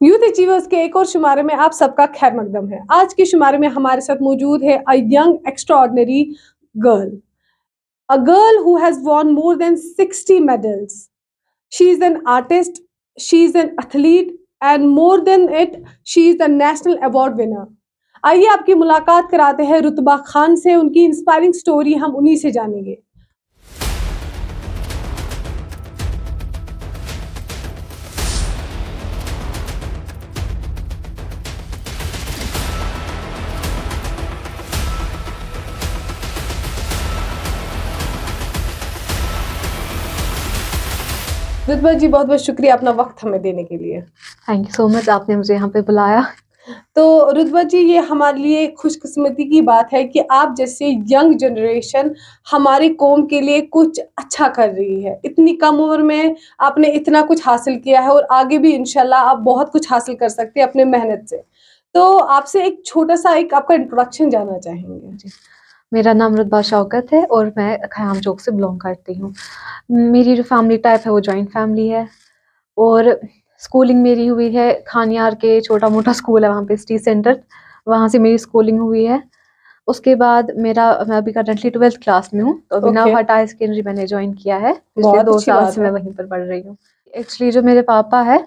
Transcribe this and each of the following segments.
Youth achievers के एक और शुमारे में आप सबका खैर मकदम है। आज के शुमारे में हमारे साथ मौजूद है a young extraordinary girl, a girl who has won more than 60 medals. She is an artist, she is an athlete and more than it she is the national award winner. आइए आपकी मुलाकात कराते हैं रुतबा खान से। उनकी इंस्पायरिंग स्टोरी हम उन्हीं से जानेंगे। रुतबा जी, बहुत बहुत शुक्रिया अपना वक्त हमें देने के लिए। थैंक यू सो मच, आपने मुझे यहाँ पे बुलाया। तो रुतबा जी, ये हमारे लिए खुशकिस्मती की बात है कि आप जैसे यंग जनरेशन हमारी कौम के लिए कुछ अच्छा कर रही है। इतनी कम उम्र में आपने इतना कुछ हासिल किया है और आगे भी इंशाल्लाह आप बहुत कुछ हासिल कर सकते हैं अपने मेहनत से। तो आपसे एक छोटा सा एक आपका इंट्रोडक्शन जानना चाहेंगे। जी, मेरा नाम रुतबा शौकत है और मैं खयाम चौक से बिलोंग करती हूँ। मेरी जो फैमिली टाइप है वो जॉइंट फैमिली है और स्कूलिंग मेरी हुई है खानियार के छोटा मोटा स्कूल है वहाँ पे सिटी सेंटर, वहाँ से मेरी स्कूलिंग हुई है। उसके बाद मैं अभी करंटली 12th क्लास में हूँ, तो अभी नवहाटा हाई सेकेंडरी मैंने ज्वाइन किया है। पिछले 2 साल से मैं वहीं पर पढ़ रही हूँ। एक्चुअली जो मेरे पापा है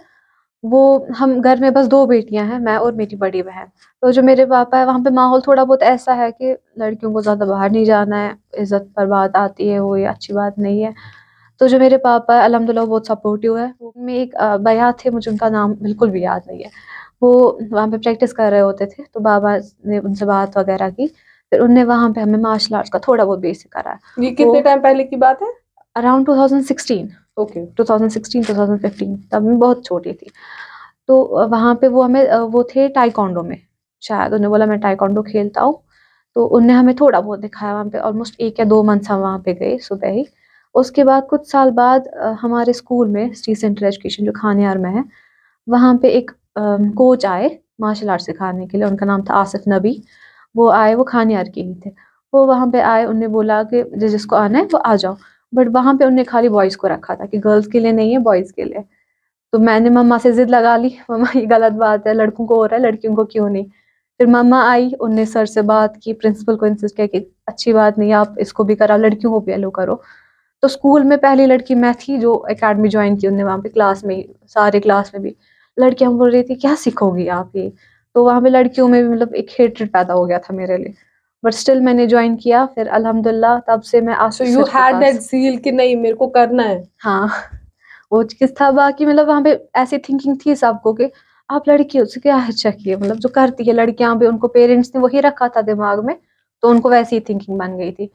वो, हम घर में बस 2 बेटियां हैं, मैं और मेरी बड़ी बहन। तो जो मेरे पापा है वहाँ पे माहौल थोड़ा बहुत ऐसा है कि लड़कियों को ज़्यादा बाहर नहीं जाना है, इज्जत पर बात आती है, वो ये अच्छी बात नहीं है। तो जो मेरे पापा है अल्हम्दुलिल्लाह बहुत सपोर्टिव है। वो में एक भैया थे, मुझे उनका नाम बिल्कुल भी याद नहीं है। वो वहाँ पे प्रैक्टिस कर रहे होते थे, तो बाबा ने उनसे बात वगैरह की, फिर उनने वहाँ पे हमें मार्शल आर्ट्स का थोड़ा बहुत बेसिक करा। ये कितने टाइम पहले की बात है? अराउंड 2016। ओके, 2016-2015, तब मैं बहुत छोटी थी। तो वहाँ पे वो हमें वो थे टाइकोंडो में, शायद उन्हें बोला मैं टाइकोंडो खेलता हूँ, तो उनने हमें थोड़ा बहुत दिखाया। वहाँ पे ऑलमोस्ट 1 या 2 मंथ्स हम वहाँ पे गए सुबह ही। उसके बाद कुछ साल बाद हमारे स्कूल में सिटी सेंटर एजुकेशन जो खानियार में है, वहाँ पे एक कोच आए मार्शल आर्ट सिखाने के लिए। उनका नाम था आसिफ नबी। वो आए, वो खानियार के ही थे। वो वहाँ पे आए, उन्हें बोला कि जिसको आना है वो आ जाओ। बट वहाँ पे उन्हें खाली बॉयज़ को रखा था कि गर्ल्स के लिए नहीं है, बॉयज़ के लिए। तो मैंने मम्मा से ज़िद लगा ली, मम्मा ये गलत बात है, लड़कों को हो रहा है, लड़कियों को क्यों नहीं। फिर मम्मा आई, उनने सर से बात की, प्रिंसिपल को इंसिस्ट किया कि अच्छी बात नहीं है, आप इसको भी कराओ, लड़कियों को भी अलो करो। तो स्कूल में पहली लड़की मैं थी जो एकेडमी ज्वाइन की। उनने वहाँ पे क्लास में ही, सारे क्लास में भी लड़कियाँ बोल रही थी क्या सीखोगी आप ये। तो वहाँ पे लड़कियों में भी मतलब एक हेट्रेड पैदा हो गया था मेरे लिए। बट स्टिल मैंने ज्वाइन किया। फिर अल्हम्दुलिल्लाह तब से मैं सो आसिफ यू सर के हैड दैट पास। ज़ील कि नहीं मेरे को करना है। हाँ, वो चीज़ था। बाकी मतलब वहाँ पे ऐसी थिंकिंग थी सबको कि आप लड़की हो, उससे क्या अच्छा किया, मतलब जो करती है लड़कियां भी, उनको पेरेंट्स ने वही रखा था दिमाग में, तो उनको वैसी ही थिंकिंग बन गई थी।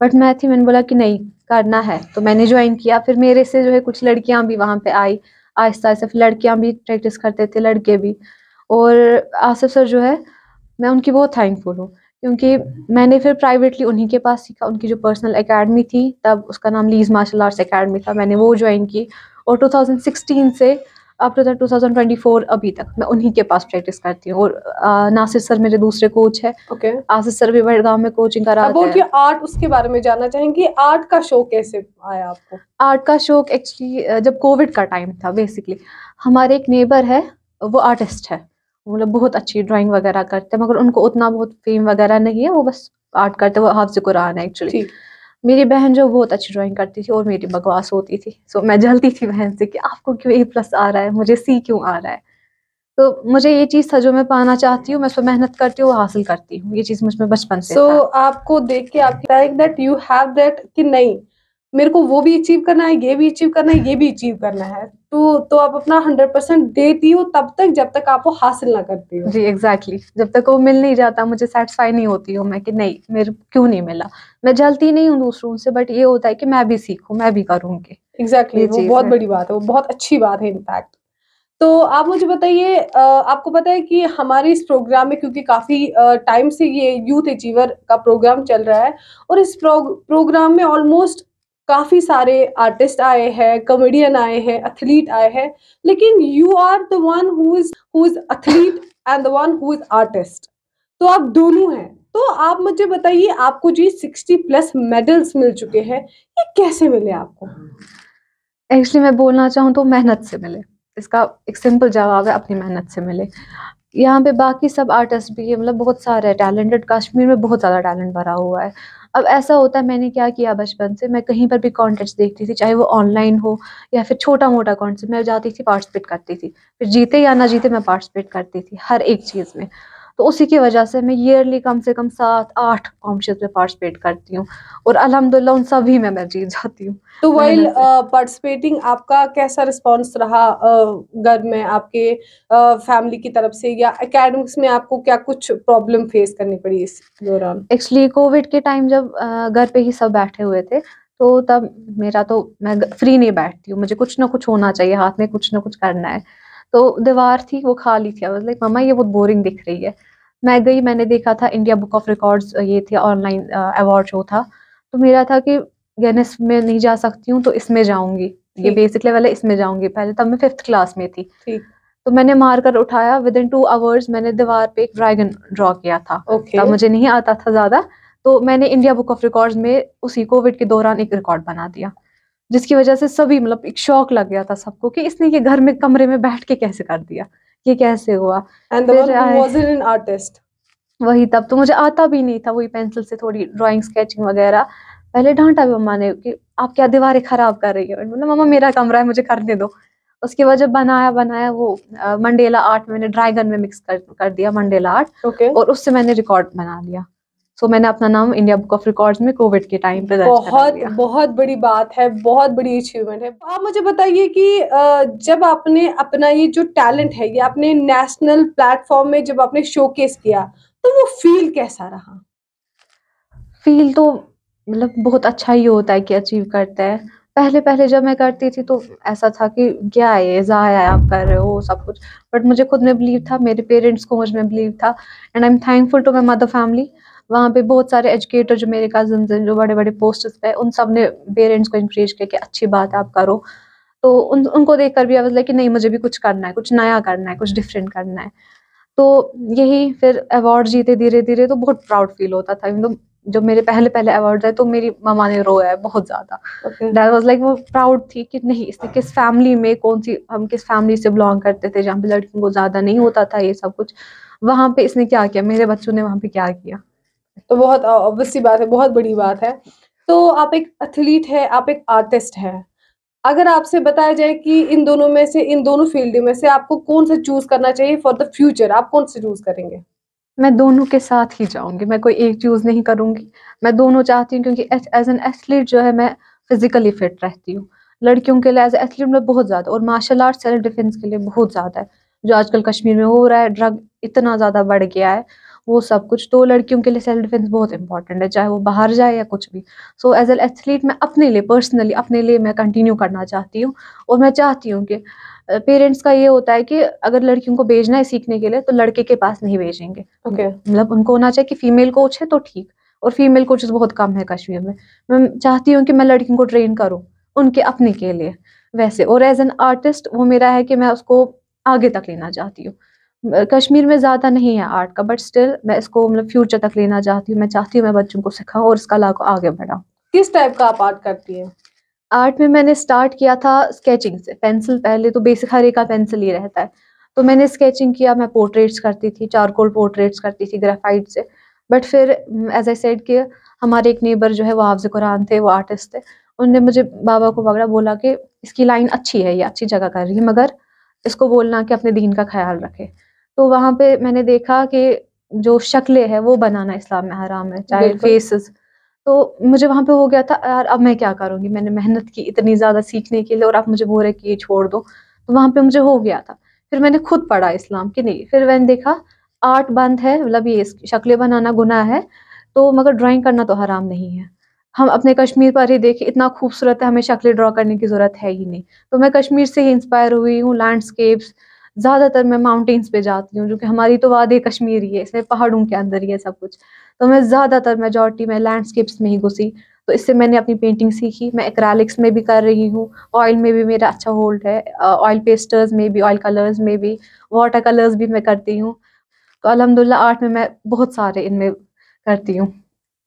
बट मैं थी, मैंने बोला कि नहीं करना है, तो मैंने ज्वाइन किया। फिर मेरे से जो है कुछ लड़कियां भी वहाँ पे आई, आहिस्ता आहिस्ता फिर लड़कियां भी प्रैक्टिस करते थे, लड़के भी। और आसिफ सर जो है, मैं उनकी बहुत थैंकफुल हूँ, क्योंकि मैंने फिर प्राइवेटली उन्हीं के पास सीखा। उनकी जो पर्सनल एकेडमी थी तब, उसका नाम लीज मार्शल आर्ट्स एकेडमी था, मैंने वो ज्वाइन की। और 2016 से अप टू 2024 अभी तक मैं उन्हीं के पास प्रैक्टिस करती हूँ। और नासिर सर मेरे दूसरे कोच है। ओके, आसिफ सर भी बड़गांव में कोचिंग कराते अबाउट हैं। योर आर्ट, उसके बारे में जानना चाहेंगे। आर्ट का शौक कैसे आया आपको? आर्ट का शौक एक्चुअली जब कोविड का टाइम था बेसिकली। हमारे एक नेबर है, वो आर्टिस्ट है, मतलब बहुत अच्छी ड्राइंग वगैरह करते हैं, मगर उनको उतना बहुत फेम वगैरह नहीं है, वो बस आर्ट करते हैं। वो हाफिज़ कुरान है एक्चुअली। ठीक। मेरी बहन जो बहुत अच्छी ड्राइंग करती थी और मेरी बकवास होती थी। सो मैं जलती थी बहन से कि आपको क्यों A+ आ रहा है, मुझे C क्यों आ रहा है। तो मुझे ये चीज़ था जो मैं पाना चाहती हूँ, मैं उस पर मेहनत करती हूँ, वो हासिल करती हूँ। ये चीज़ मुझ में बचपन से था। आपको देख के आपकी like that you have that कि नहीं मेरे को वो भी अचीव करना है, ये भी अचीव करना है, ये भी अचीव करना है। तो आप अपना 100% देती हो तब तक जब तक आप वो हासिल ना करती हो। जी एग्जैक्टली, जब तक वो मिल नहीं जाता मुझे सेटिस्फाई नहीं होती हूँ मैं कि नहीं मेरे क्यों नहीं मिला। मैं जलती नहीं हूँ दूसरों से, बट ये होता है कि मैं भी सीखूं, मैं भी करूँगी। एग्जैक्टली, वो चीज़ बहुत है। बड़ी बात है, वो बहुत अच्छी बात है इनफैक्ट। तो आप मुझे बताइए, आपको पता है कि हमारे इस प्रोग्राम में, क्योंकि काफ़ी टाइम से ये यूथ अचीवर का प्रोग्राम चल रहा है और इस प्रोग्राम में ऑलमोस्ट काफ़ी सारे आर्टिस्ट आए हैं, कॉमेडियन आए हैं, एथलीट आए हैं, लेकिन you are the one who is athlete and the one who is artist. तो आप दोनों हैं। तो आप मुझे बताइए, आपको जी 60+ मेडल्स मिल चुके हैं, ये कैसे मिले आपको? एक्चुअली मैं बोलना चाहूँ तो मेहनत से मिले। इसका एक सिंपल जवाब है, अपनी मेहनत से मिले। यहाँ पे बाकी सब आर्टिस्ट भी है, मतलब बहुत सारे टैलेंटेड, कश्मीर में बहुत ज़्यादा टैलेंट भरा हुआ है। अब ऐसा होता है, मैंने क्या किया बचपन से, मैं कहीं पर भी कॉन्टेस्ट देखती थी, चाहे वो ऑनलाइन हो या फिर छोटा मोटा कॉन्टेस्ट, मैं जाती थी, पार्टिसिपेट करती थी, फिर जीते या ना जीते मैं पार्टिसिपेट करती थी हर एक चीज़ में। तो उसी की वजह से मैं ईयरली कम से कम 7-8 कॉम्पिटिशन में पार्टिसिपेट करती हूँ, और अल्हम्दुलिल्लाह उन सभी में मैं जीत जाती हूँ तो वाइल मेहनत से। पार्टिसिपेटिंग आपका कैसा रिस्पॉन्स रहा घर में आपके फैमिली की तरफ से, या एकेडमिक्स में आपको क्या कुछ प्रॉब्लम फेस करनी पड़ी इस दौरान? एक्चुअली कोविड के टाइम जब घर पे ही सब बैठे हुए थे, तो तब मेरा तो मैं फ्री नहीं बैठती हूँ, मुझे कुछ ना कुछ होना चाहिए, हाथ में कुछ ना कुछ करना है। तो दीवार थी वो खाली थी, आई वाज लाइक मम्मा ये बहुत बोरिंग दिख रही है। मैं गई, मैंने देखा था इंडिया बुक ऑफ रिकॉर्ड्स, ये थे ऑनलाइन अवार्ड शो था। तो मेरा था कि गिनेस में नहीं जा सकती हूँ तो इसमें जाऊंगी, ये ठीक। बेसिक लेवल है, इसमें जाऊंगी पहले। तब मैं 5th क्लास में थी। ठीक। तो मैंने मार्कर उठाया, विदिन 2 आवर्स मैंने दीवार पे एक ड्रैगन ड्रॉ किया था। ओके। तब मुझे नहीं आता था ज्यादा, तो मैंने इंडिया बुक ऑफ रिकॉर्ड्स में उसी कोविड के दौरान एक रिकॉर्ड बना दिया, जिसकी वजह से सभी, मतलब एक शौक लग गया था सबको कि इसने ये घर में कमरे में बैठ के कैसे कर दिया, ये कैसे हुआ। एंड द वन फिर हु आए वाज़न्ट एन आर्टिस्ट। वही, तब तो मुझे आता भी नहीं था, वही पेंसिल से थोड़ी ड्राइंग स्केचिंग वगैरह। पहले डांटा भी मम्मा ने कि आप क्या दीवारें खराब कर रही हो, मैंने बोला मम्मा मेरा कमरा है, मुझे करने दो। उसके बाद जब बनाया बनाया वो मंडेला आर्ट मैंने ड्रैगन में मिक्स कर दिया, मंडेला आर्ट, ओके। और उससे मैंने रिकॉर्ड बना लिया। सो मैंने अपना नाम इंडिया बुक ऑफ रिकॉर्ड्स में कोविड के टाइम पे दर्ज करा बहुत लिया। बहुत बड़ी बात है, बहुत बड़ी अचीवमेंट है। तो आप मुझे बताइए कि जब आपने अपना ये जो टैलेंट है, ये आपने नेशनल प्लेटफॉर्म में जब आपने शोकेस किया, तो वो फील कैसा रहा? फील तो मतलब बहुत अच्छा ही होता है कि अचीव करते हैं। पहले-पहले जब मैं करती थी तो ऐसा था कि क्या है ये, ज़ाया है आप कर रहे हो सब कुछ। बट मुझे खुद में बिलीव था, मेरे पेरेंट्स को मुझ में बिलीव था, and I am thankful to my mother family. वहाँ पे बहुत सारे एजुकेटर जो मेरे कज़िन्स हैं, जो बड़े-बड़े पोस्ट्स पे हैं, उन सब ने पेरेंट्स को एनकरेज किया कि अच्छी बात है आप करो। तो उनको देखकर भी आई वाज़ लाइक कि नहीं मुझे भी कुछ करना है, कुछ नया करना है, कुछ डिफरेंट करना है। तो यही फिर अवार्ड जीते धीरे-धीरे, तो बहुत प्राउड फील होता था। मतलब जो मेरे पहले-पहले अवार्ड्स आए तो मेरी मम्मा ने रोया है बहुत ज़्यादा। ओके। दैट वाज़ लाइक, वो प्राउड थी कि नहीं इसने किस फैमिली में, कौन-सी, हम किस फैमिली से बिलॉन्ग करते थे जहाँ पे लड़कियों को ज़्यादा नहीं होता था ये सब कुछ। वहाँ पे इसने क्या किया, मेरे बच्चों ने वहाँ पे क्या किया। तो बहुत ऑब्वियस सी बात है, बहुत बड़ी बात है। तो आप एक एथलीट हैं, आप एक आर्टिस्ट हैं। अगर आपसे बताया जाए कि इन दोनों में से, इन दोनों फ़ील्ड में से आपको कौन-सा चूज़ करना चाहिए फॉर द फ्यूचर, आप कौन-सा चूज़ करेंगे? मैं दोनों के साथ ही जाऊँगी, मैं कोई एक चूज़ नहीं करूँगी। मैं दोनों चाहती हूँ, क्योंकि एज़ एन एथलीट जो है मैं फिज़िकली फिट रहती हूँ। लड़कियों के लिए एज़ अ एथलीट में बहुत ज़्यादा, और मार्शल आर्ट सेल्फ डिफेंस के लिए बहुत ज़्यादा है। जो आजकल कश्मीर में हो रहा है, ड्रग इतना ज़्यादा बढ़ गया है, वो सब कुछ। तो लड़कियों के लिए सेल्फ डिफेंस बहुत इम्पोर्टेंट है, चाहे वो बाहर जाए या कुछ भी। सो एज़ एन एथलीट मैं अपने लिए पर्सनली, अपने लिए मैं कंटिन्यू करना चाहती हूँ, और मैं चाहती हूँ कि पेरेंट्स का ये होता है कि अगर लड़कियों को भेजना है सीखने के लिए तो लड़के के पास नहीं भेजेंगे। ओके। मतलब उनको होना चाहिए कि फीमेल कोच है तो ठीक, और फीमेल कोचेस बहुत कम है कश्मीर में। मैं चाहती हूँ कि मैं लड़कियों को ट्रेन करूँ उनके अपने के लिए वैसे, और एज एन आर्टिस्ट वो मेरा है कि मैं उसको आगे तक लेना चाहती हूँ। कश्मीर में ज़्यादा नहीं है आर्ट का, बट स्टिल मैं इसको मतलब फ्यूचर तक लेना चाहती हूँ। मैं चाहती हूँ मैं बच्चों को सिखाऊँ और इस कला को आगे बढ़ाऊँ। किस टाइप का आप आर्ट करती हैं? आर्ट में मैंने स्टार्ट किया था स्केचिंग से, पेंसिल, पहले तो बेसिक हर एक का पेंसिल ही रहता है। तो मैंने स्केचिंग किया, मैं पोर्ट्रेट्स करती थी, चारकोल पोर्ट्रेट्स करती थी ग्रेफाइट से। बट फिर एज़ आई सेड कि हमारे एक नेबर जो है वो हाफ़िज़ कुरान थे, वो आर्टिस्ट थे। उन्होंने मुझे बाबा को पकड़ा, बोला कि इसकी लाइन अच्छी है, ये अच्छी जगह कर रही है, मगर इसको बोलना कि अपने दीन का ख़्याल रखे। तो वहाँ पे मैंने देखा कि जो शक्लें हैं वो बनाना इस्लाम में हराम है, चाहे बिल्कुल। फेसेस। तो मुझे वहाँ पे हो गया था यार, अब मैं क्या करूँगी? मैंने मेहनत की इतनी ज़्यादा सीखने के लिए, और आप मुझे बोल रहे कि ये छोड़ दो। तो वहाँ पे मुझे हो गया था। फिर मैंने खुद पढ़ा इस्लाम कि नहीं, फिर मैंने देखा आर्ट बंद है, मतलब ये शक्लें बनाना गुनाह है, तो मगर ड्राइंग करना तो हराम नहीं है। हम अपने कश्मीर पर ही देखिए, इतना खूबसूरत है, हमें शक्लें ड्रॉ करने की ज़रूरत है ही नहीं। तो मैं कश्मीर से ही इंस्पायर हुई हूँ, लैंडस्केप्स, ज़्यादातर मैं माउंटेन्स पे जाती हूँ, जो कि हमारी तो वादी कश्मीर ही है, इसमें पहाड़ों के अंदर ही है सब कुछ। तो मैं ज़्यादातर मेजॉरिटी में लैंडस्केप्स में ही घुसी, तो इससे मैंने अपनी पेंटिंग सीखी। मैं एक्रेलिक्स में भी कर रही हूँ, ऑयल में भी मेरा अच्छा होल्ड है, ऑयल पेस्टल्स में भी, ऑयल कलर्स में भी, वाटर कलर्स भी मैं करती हूँ। तो अल्हम्दुलिल्लाह आर्ट में मैं बहुत सारे इनमें करती हूँ।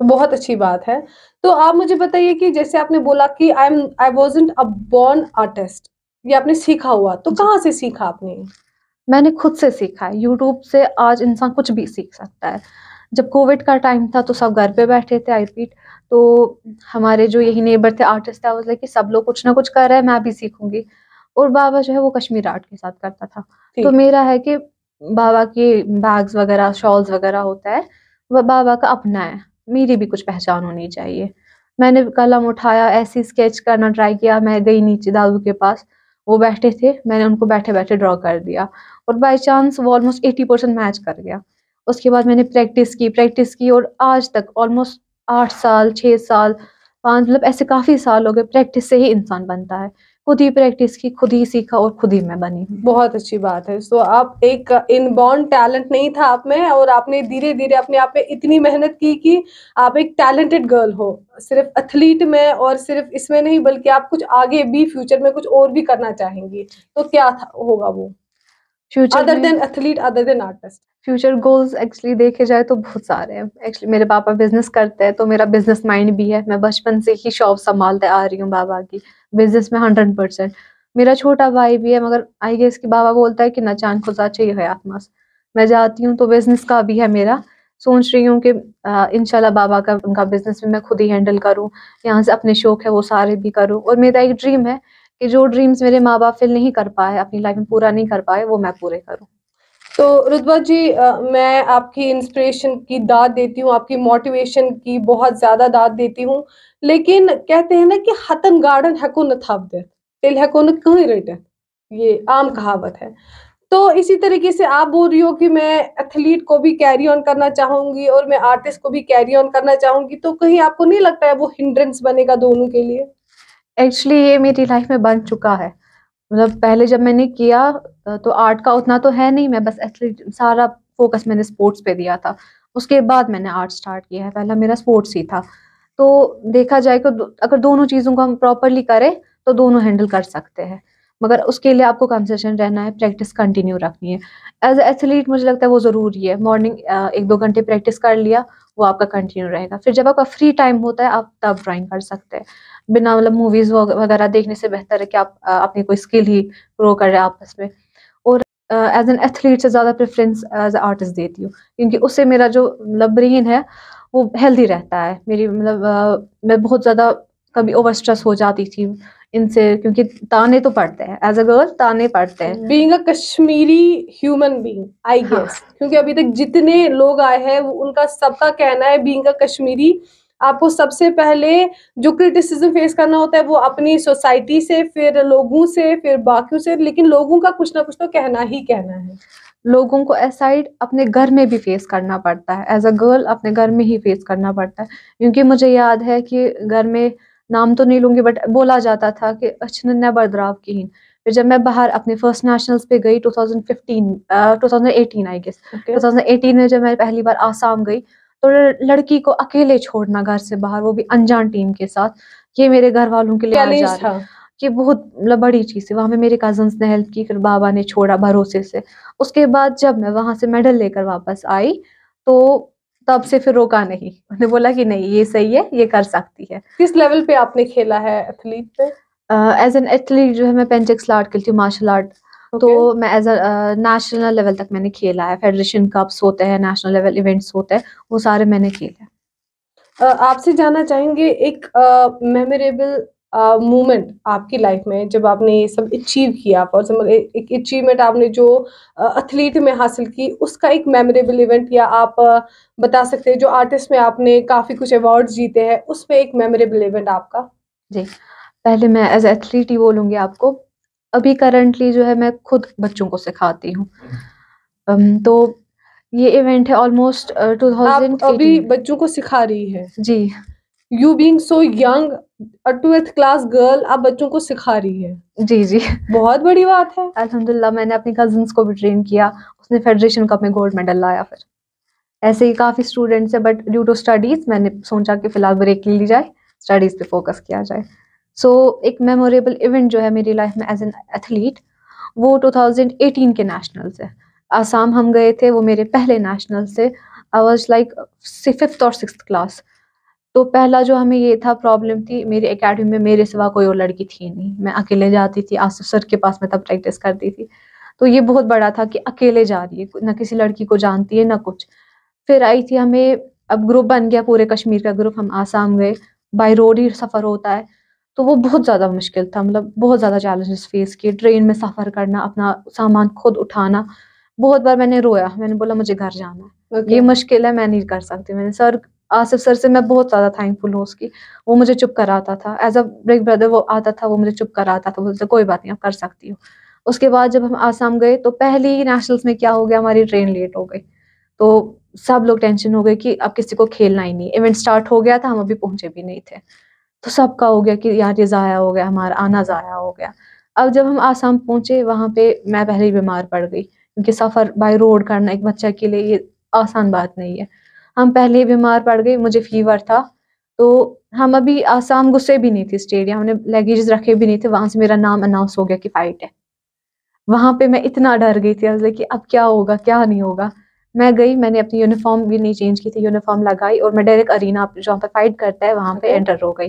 बहुत अच्छी बात है। तो आप मुझे बताइए कि जैसे आपने बोला कि I wasn't a born artist, ये आपने सीखा हुआ, तो जी। कहाँ से सीखा आपने? मैंने खुद से सीखा है, यूट्यूब से आज इंसान कुछ भी सीख सकता है। जब कोविड का टाइम था तो सब घर पे बैठे थे, आई रिपीट। तो हमारे जो यही नेबर थे आर्टिस्ट थे, लाइक कि सब लोग कुछ ना कुछ कर रहे हैं, मैं भी सीखूंगी। और बाबा जो है वो कश्मीर आर्ट के साथ करता था। तो ठीक। मेरा है कि बाबा के बैग्स वगैरह, शॉल्स वगैरह होता है, वह बाबा का अपना है, मेरी भी कुछ पहचान होनी चाहिए। मैंने कलम उठाया, ऐसे स्केच करना ट्राई किया। मैं गई नीचे दादू के पास, वो बैठे थे, मैंने उनको बैठे बैठे ड्रॉ कर दिया और बाय चांस वो ऑलमोस्ट 80% मैच कर गया। उसके बाद मैंने प्रैक्टिस की और आज तक ऑलमोस्ट 8 साल, 6 साल, 5, मतलब ऐसे काफ़ी साल हो गए। प्रैक्टिस से ही इंसान बनता है। खुद ही प्रैक्टिस की, खुद ही सीखा और खुद ही मैं बनी हूँ। बहुत अच्छी बात है। सो आप एक इनबॉर्न टैलेंट नहीं था आप में, और आपने धीरे-धीरे अपने आप पे इतनी मेहनत की कि आप एक टैलेंटेड गर्ल हो। सिर्फ़ एथलीट में और सिर्फ़ इसमें नहीं, बल्कि आप कुछ आगे भी फ्यूचर में कुछ और भी करना चाहेंगी। तो क्या था होगा वो? फ्यूचर अदर में than athlete, other than artist? Future goals actually देखे जाए तो बहुत सारे हैं। एक्चुअली मेरे पापा बिजनेस करते हैं, तो मेरा बिजनेस माइंड भी है। मैं बचपन से ही शॉप संभालते आ रही हूँ बाबा की, बिजनेस में 100%। मेरा छोटा भाई भी है, मगर आई गेस कि बाबा बोलता है कि ना चांद खुदा चाहिए है आत्मास। मैं जाती हूँ तो बिजनेस का भी है मेरा। सोच रही हूँ कि इंशाल्लाह बाबा का उनका बिजनेस भी मैं खुद ही हैंडल करूँ। यहाँ से अपने शौक है वो सारे भी करूँ। और मेरा एक ड्रीम है कि जो ड्रीम्स मेरे माँ बाप फिल नहीं कर पाए, अपनी लाइफ में पूरा नहीं कर पाए, वो मैं पूरे करूँ। तो रुतबा जी, मैं आपकी इंस्पिरेशन की दाद देती हूँ, आपकी मोटिवेशन की बहुत ज़्यादा दाद देती हूँ। लेकिन कहते हैं ना कि हतन गार्डन हको न थापदे, तिल हको न कहीं रेटे, ये आम कहावत है। तो इसी तरीके से आप बोल रही हो कि मैं एथलीट को भी कैरी ऑन करना चाहूँगी और मैं आर्टिस्ट को भी कैरी ऑन करना चाहूँगी, तो कहीं आपको नहीं लगता है वो हिंड्रेंस बनेगा दोनों के लिए? एक्चुअली ये मेरी लाइफ में बन चुका है। मतलब पहले जब मैंने किया तो आर्ट का उतना तो है नहीं, मैं बस एथलीट, सारा फ़ोकस मैंने स्पोर्ट्स पे दिया था। उसके बाद मैंने आर्ट स्टार्ट किया है, पहला मेरा स्पोर्ट्स ही था। तो देखा जाए तो अगर दोनों चीज़ों को हम प्रॉपर्ली करें, तो दोनों हैंडल कर सकते हैं। मगर उसके लिए आपको कंसिस्टेंट रहना है, प्रैक्टिस कंटिन्यू रखनी है। एज़ अ एथलीट मुझे लगता है वो ज़रूरी है। मॉर्निंग 1-2 घंटे प्रैक्टिस कर लिया, वो आपका कंटिन्यू रहेगा। फिर जब आपका फ्री टाइम होता है, आप तब ड्राइंग कर सकते हैं। बिना मतलब मूवीज़ वगैरह देखने से बेहतर है कि आप अपनी कोई स्किल ही ग्रो कर रहे हैं आपस में। और एज़ एन एथलीट से ज़्यादा प्रेफ़रेंस एज़ अ आर्टिस्ट देती हूँ, क्योंकि उससे मेरा जो मतलब ब्रेन है, वो हेल्दी रहता है। मेरी मतलब मैं बहुत ज़्यादा कभी ओवर स्ट्रेस हो जाती थी इनसे, क्योंकि ताने तो पड़ते हैं, एज़ अ गर्ल ताने पड़ते हैं। Being a Kashmiri human being, I हाँ, गेस, क्योंकि अभी तक जितने लोग आए हैं वो उनका सबका कहना है, बीइंग अ कश्मीरी आपको सबसे पहले जो क्रिटिसिज्म फेस करना होता है वो अपनी सोसाइटी से, फिर लोगों से, फिर बाकियों से, लेकिन लोगों का कुछ ना कुछ तो कहना ही कहना है। लोगों को असाइड अपने घर में भी फेस करना पड़ता है, एज़ अ गर्ल अपने घर में ही फेस करना पड़ता है। क्योंकि मुझे याद है कि घर में, नाम तो नहीं लूँगी, बट बोला जाता था कि "अच्छ-नन्या बर्दराव किहीन"। फिर जब मैं बाहर अपने फर्स्ट नेशनल्स पे गई 2018 आई गेस, ओके। 2018 में जब मैं पहली बार आसाम गई, तो लड़की को अकेले छोड़ना घर से बाहर, वो भी अनजान टीम के साथ, ये मेरे घर वालों के लिए आ जा चैलेंज रही, था। ये बहुत मतलब बड़ी चीज़ थी। वहाँ पे मेरे कज़िन्स ने हेल्प की, फिर बाबा ने छोड़ा भरोसे से। उसके बाद जब मैं वहाँ से मेडल लेकर वापस आई, तो तब से फिर रोका नहीं। मैंने बोला कि नहीं, ये सही है, ये कर सकती है। किस लेवल पे आपने खेला है एथलीट पे? एज़ एन एथलीट जो है मैं पेंटेक्स आर्ट खेलती हूँ, मार्शल आर्ट। तो ओके। मैं एज़ नेशनल लेवल तक मैंने खेला है। फेडरेशन कप्स होते हैं, नेशनल लेवल इवेंट्स होते हैं, वो सारे मैंने खेले हैं। आपसे जानना चाहेंगे एक मेमोरेबल मोमेंट आपकी लाइफ में जब आपने ये सब अचीव किया, फॉर एग्जाम्पल एक अचीवमेंट आपने जो एथलीट में हासिल की, उसका एक मेमोरेबल इवेंट, या आप बता सकते हैं जो आर्टिस्ट में आपने काफ़ी कुछ अवार्ड्स जीते हैं, उसमें एक मेमोरेबल इवेंट आपका? जी, पहले मैं एज़ एथलीट ही बोलूँगी आपको। अभी करंटली जो है मैं खुद बच्चों को सिखाती हूँ। तो ये इवेंट है ऑलमोस्ट आप अभी 2018। बच्चों को सिखा रही हैं। जी, you being so young, 12th class girl, आप बच्चों को सिखा रही हैं। जी, जी। बहुत बड़ी बात है। अल्हम्दुलिल्लाह मैंने अपनी कज़िन्स को भी ट्रेन किया, उसने फेडरेशन कप में गोल्ड मेडल लाया फिर। ऐसे ही काफ़ी स्टूडेंट्स हैं, बट ड्यू टू स्टडीज़ मैंने सोचा कि फ़िलहाल ब्रेक ले ली जाए, स्टडीज़ पे फ़ोकस किया जाए। सो एक मेमोरेबल इवेंट जो है मेरी लाइफ़ में एज़ एन एथलीट, वो 2018 के नेशनल्स है। आसाम हम गए थे, वो मेरे पहले नेशनल्स थे। आई वाज़ लाइक 5th और 6th क्लास। तो पहला जो हमें ये था प्रॉब्लम थी, मेरी एकेडमी में मेरे सिवा कोई और लड़की थी नहीं, मैं अकेले जाती थी आसिफ सर के पास, मैं तब प्रैक्टिस करती थी। तो ये बहुत बड़ा था कि अकेले जा रही है, ना किसी लड़की को जानती है ना कुछ। फिर आई थी हमें, अब ग्रुप बन गया पूरे कश्मीर का ग्रुप, हम आसाम गए, बाय रोड ही सफ़र होता है, तो वो बहुत ज़्यादा मुश्किल था, मतलब बहुत ज़्यादा चैलेंजेस फेस किए, ट्रेन में सफ़र करना, अपना सामान खुद उठाना। बहुत बार मैंने रोया, मैंने बोला मुझे घर जाना है, ये मुश्किल है, मैं नहीं कर सकती। मैंने सर, आसिफ सर से मैं बहुत ज़्यादा थैंकफुल हूँ उसकी, वो मुझे चुप कराता था, एज अ बिग ब्रदर वो आता था, वो मुझे चुप कराता था, बोलते कोई बात नहीं आप कर सकती हो। उसके बाद जब हम आसाम गए तो पहले ही नेशनल्स में क्या हो गया, हमारी ट्रेन लेट हो गई, तो सब लोग टेंशन हो गए कि अब किसी को खेलना ही नहीं, इवेंट स्टार्ट हो गया था, हम अभी पहुंचे भी नहीं थे, तो सबका हो गया कि यार ये ज़ाया हो गया, हमारा आना ज़ाया हो गया। अब जब हम आसाम पहुंचे, वहाँ पे मैं पहले ही बीमार पड़ गई, क्योंकि सफ़र बाय रोड करना एक बच्चा के लिए ये आसान बात नहीं है। हम पहले ही बीमार पड़ गए, मुझे फीवर था, तो हम अभी आसाम घुसे भी नहीं थे स्टेडियम, हमने लगेज रखे भी नहीं थे, वहां से मेरा नाम अनाउंस हो गया कि फाइट है। वहां पे मैं इतना डर गई थी कि अब क्या होगा क्या नहीं होगा। मैं गई, मैंने अपनी यूनिफॉर्म भी नहीं चेंज की थी, यूनिफॉर्म लगाई और मैं डायरेक्ट अरीना जहाँ पे फाइट करता है वहां पे एंटर हो गई।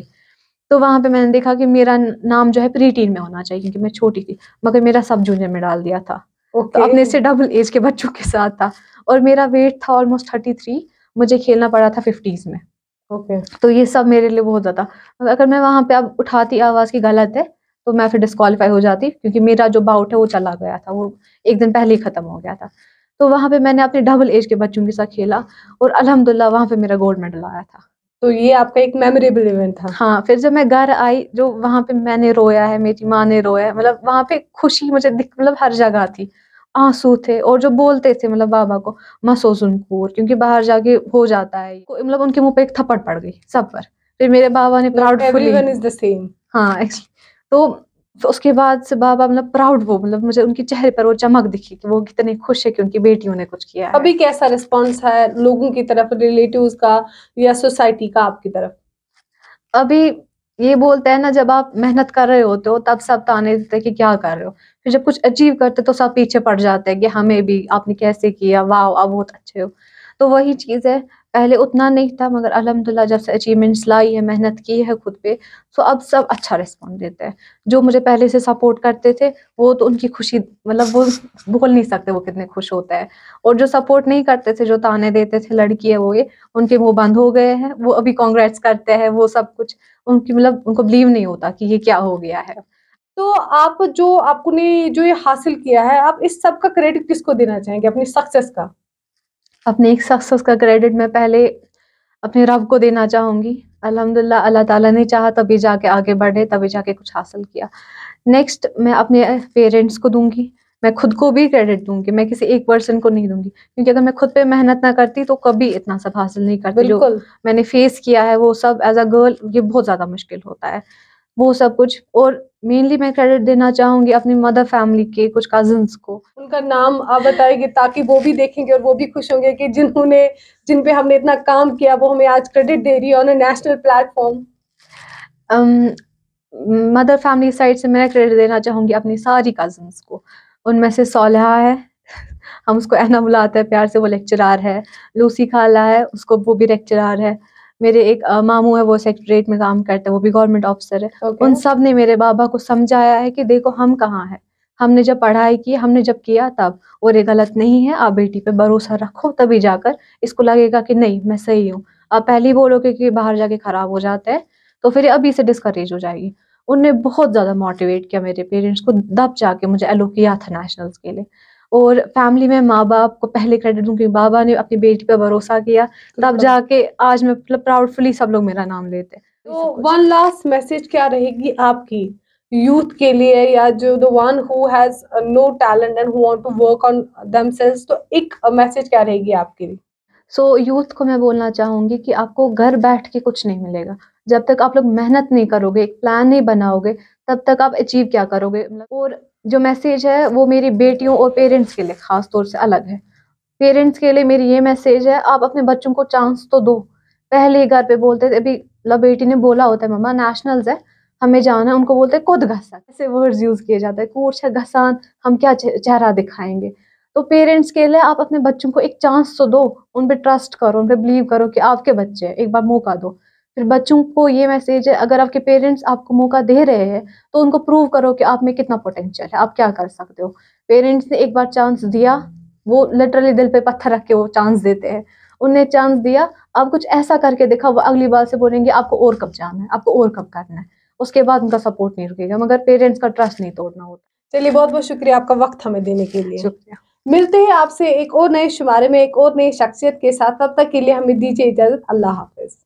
तो वहां पे मैंने देखा कि मेरा नाम जो है प्री टीन में होना चाहिए, क्योंकि मैं छोटी थी, मगर मेरा सब जूनियर में डाल दिया था। तो अपने से डबल एज के बच्चों के साथ था, और मेरा वेट था ऑलमोस्ट 33, मुझे खेलना पड़ा था 50s में। तो ये सब मेरे लिए बहुत ज्यादा, अगर मैं वहां पे अब उठाती आवाज की गलत है तो मैं फिर डिस्क्वालीफाई हो जाती, क्योंकि मेरा जो बाउट है वो चला गया था, वो एक दिन पहले ही खत्म हो गया था। तो वहां पे मैंने अपने डबल एज के बच्चों के साथ खेला, और अल्हम्दुलिल्लाह वहां पे मेरा गोल्ड मेडल आया था। तो ये आपका एक मेमोरेबल इवेंट था। हाँ, फिर जब मैं घर आई, जो वहां पे मैंने रोया है, मेरी माँ ने रोया है, मतलब वहां पे खुशी मुझे मतलब हर जगह थी, आंसू थे, और जो बोलते थे मतलब बाबा को मसो सुनपुर, क्योंकि बाहर जाके हो जाता है, मतलब उनके मुंह पे एक थप्पड़ पड़ गई सब पर। फिर मेरे बाबा ने प्राउडफुली, एवरीवन इज द सेम। हाँ एक्चुअली, तो उसके बाद से बाबा मतलब प्राउड, वो मतलब मुझे उनके चेहरे पर वो चमक दिखी कि वो कितने खुश है कि उनकी बेटियों ने कुछ किया है। अभी कैसा रिस्पॉन्स है लोगों की तरफ, रिलेटिव्स का या सोसाइटी का आपकी तरफ? अभी ये बोलते हैं ना, जब आप मेहनत कर रहे होते हो तब सब ताने देते हैं कि क्या कर रहे हो, फिर जब कुछ अचीव करते तो सब पीछे पड़ जाते हैं कि हमें भी आपने कैसे किया, वाह आप बहुत अच्छे हो। तो वही चीज़ है, पहले उतना नहीं था, मगर अल्हम्दुलिल्लाह जब से अचीवमेंट्स लाई है, मेहनत की है खुद पे, तो अब सब अच्छा रिस्पॉन्स देते हैं। जो मुझे पहले से सपोर्ट करते थे, वो तो उनकी खुशी मतलब वो बोल नहीं सकते वो कितने खुश होते हैं। और जो सपोर्ट नहीं करते थे, जो ताने देते थे लड़की है वो ये, उनके मुंह बंद हो गए हैं, वो अभी कांग्रेट्स करते हैं, वो सब कुछ उनकी मतलब उनको बिलीव नहीं होता कि ये क्या हो गया है। तो आप जो आपने जो ये हासिल किया है, आप इस सब का क्रेडिट किसको देना चाहेंगे, अपनी सक्सेस का? अपने एक सक्सेस का क्रेडिट मैं पहले अपने रब को देना चाहूंगी। अल्हम्दुलिल्लाह अल्लाह ताला ने चाहा तभी जाके आगे बढ़े, तभी जाके कुछ हासिल किया। नेक्स्ट मैं अपने पेरेंट्स को दूंगी, मैं खुद को भी क्रेडिट दूंगी, मैं किसी एक पर्सन को नहीं दूंगी, क्योंकि अगर मैं खुद पे मेहनत ना करती तो कभी इतना सब हासिल नहीं करती। जो बिल्कुल। मैंने फेस किया है वो सब एज अ गर्ल, ये बहुत ज्यादा मुश्किल होता है वो सब कुछ। और मेनली मैं क्रेडिट देना चाहूंगी अपनी मदर फैमिली के कुछ कजिन्स को। उनका नाम आप बताएंगे ताकि वो भी देखेंगे और वो भी खुश होंगे कि जिन पे हमने इतना काम किया वो हमें आज क्रेडिट दे रही है on a national platform. Mother family side से मैं क्रेडिट देना चाहूंगी अपनी सारी कजिन्स को। उनमें से सोलहा है, हम उसको ऐना बुलाते हैं प्यार से, वो लेक्चरार है। लूसी खाला है, उसको वो भी लेक्चरार है। मेरे एक मामू है, वो सेक्रेटरीट में काम करते हैं, वो भी गवर्नमेंट ऑफिसर है। उन सब ने मेरे बाबा को समझाया है कि देखो हम कहाँ हैं, हमने जब पढ़ाई की, हमने जब किया तब, और ये गलत नहीं है, आप बेटी पे भरोसा रखो, तभी जाकर इसको लगेगा कि नहीं मैं सही हूँ। आप पहले ही बोलोगे कि बाहर जाके खराब हो जाता है, तो फिर अभी से डिस्करेज हो जाएगी। उनने बहुत ज़्यादा मोटिवेट किया मेरे पेरेंट्स को, तब जाके मुझे एलो किया था नेशनल्स के लिए। और फैमिली में माँ बाप को पहले क्रेडिट दूँ, क्योंकि बाबा ने अपनी बेटी पे भरोसा किया, तब जाके आज मैं मतलब प्राउडफुली सब लोग मेरा नाम लेते हैं। तो वन लास्ट मैसेज क्या रहेगी आपकी यूथ के लिए, या जो the one who has no talent and who want to work on themselves, तो एक मैसेज क्या रहेगी आपकी? यूथ को मैं बोलना चाहूंगी कि आपको घर बैठ के कुछ नहीं मिलेगा। जब तक आप लोग मेहनत नहीं करोगे, एक प्लान नहीं बनाओगे, तब तक आप अचीव क्या करोगे। और जो मैसेज है वो मेरी बेटियों और पेरेंट्स के लिए खास तौर से अलग है। पेरेंट्स के लिए मेरी ये मैसेज है, आप अपने बच्चों को चांस तो दो। पहले ही घर पे बोलते थे, अभी मतलब बेटी ने बोला होता है मम्मा नेशनल्स है हमें जाना है, उनको बोलते हैं खुद घसा, ऐसे वर्ड्स यूज किए जाते हैं, कूच है घसान, हम क्या चेहरा दिखाएंगे। तो पेरेंट्स के लिए आप अपने बच्चों को एक चांस तो दो, उन पे ट्रस्ट करो, उन पे बिलीव करो कि आपके बच्चे हैं, एक बार मौका दो। फिर बच्चों को ये मैसेज है, अगर आपके पेरेंट्स आपको मौका दे रहे हैं तो उनको प्रूव करो कि आप में कितना पोटेंशियल है, आप क्या कर सकते हो। पेरेंट्स ने एक बार चांस दिया, वो लिटरली दिल पे पत्थर रख के वो चांस देते हैं। उन्हें चांस दिया, आप कुछ ऐसा करके दिखा, वो अगली बार से बोलेंगे आपको और कब जाना है, आपको और कब करना है। उसके बाद उनका सपोर्ट नहीं रुकेगा, मगर पेरेंट्स का ट्रस्ट नहीं तोड़ना होता। चलिए, बहुत बहुत शुक्रिया आपका वक्त हमें देने के लिए। शुक्रिया। मिलते हैं आपसे एक और नए शुमारे में एक और नई शख्सियत के साथ, तब तक के लिए हमें दीजिए इजाजत। अल्लाह हाफिज।